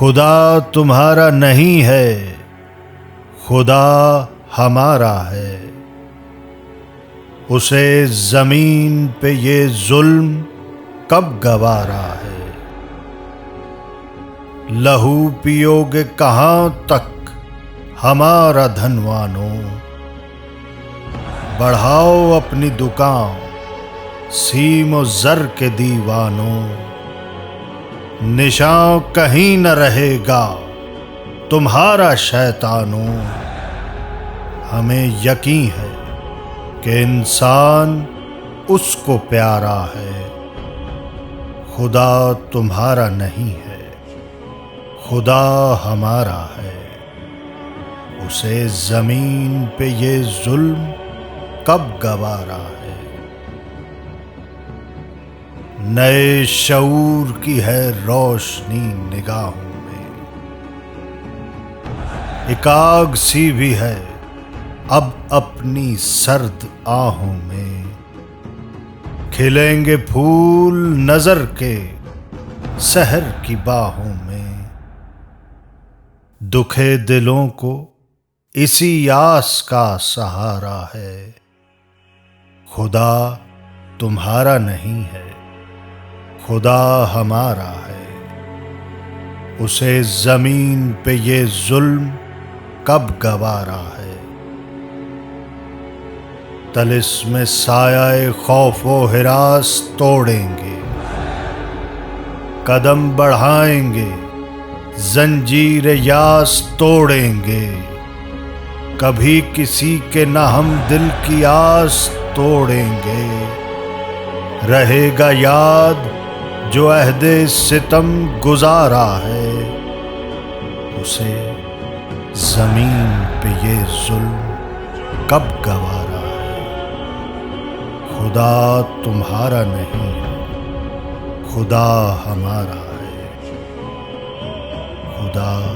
خدا تمہارا نہیں ہے، خدا ہمارا ہے۔ اسے زمین پہ یہ ظلم کب گوارا ہے؟ لہو پیو گے کہاں تک ہمارا دھنوانو، بڑھاؤ اپنی دکان سیم و زر کے دیوانوں۔ نشاں کہیں نہ رہے گا تمہارا شیطانوں، ہمیں یقین ہے کہ انسان اس کو پیارا ہے۔ خدا تمہارا نہیں ہے، خدا ہمارا ہے۔ اسے زمین پہ یہ ظلم کب گوارا ہے؟ نئے شعور کی ہے روشنی نگاہوں میں، ایک آگ سی بھی ہے اب اپنی سرد آہوں میں۔ کھلیں گے پھول نظر کے سحر کی باہوں میں، دکھے دلوں کو اسی آس کا سہارا ہے۔ خدا تمہارا نہیں ہے، خدا ہمارا ہے۔ اسے زمین پہ یہ ظلم کب گوارا ہے؟ طلسم سایہ خوف و ہراس توڑیں گے، قدم بڑھائیں گے، زنجیر یاس توڑیں گے۔ کبھی کسی کے نہ ہم دل کی آس توڑیں گے۔ رہے گا یاد جو عہد ستم گزارا ہے، اسے زمین پہ یہ ظلم کب گوارا ہے؟ خدا تمہارا نہیں ہے، خدا ہمارا ہے۔ خدا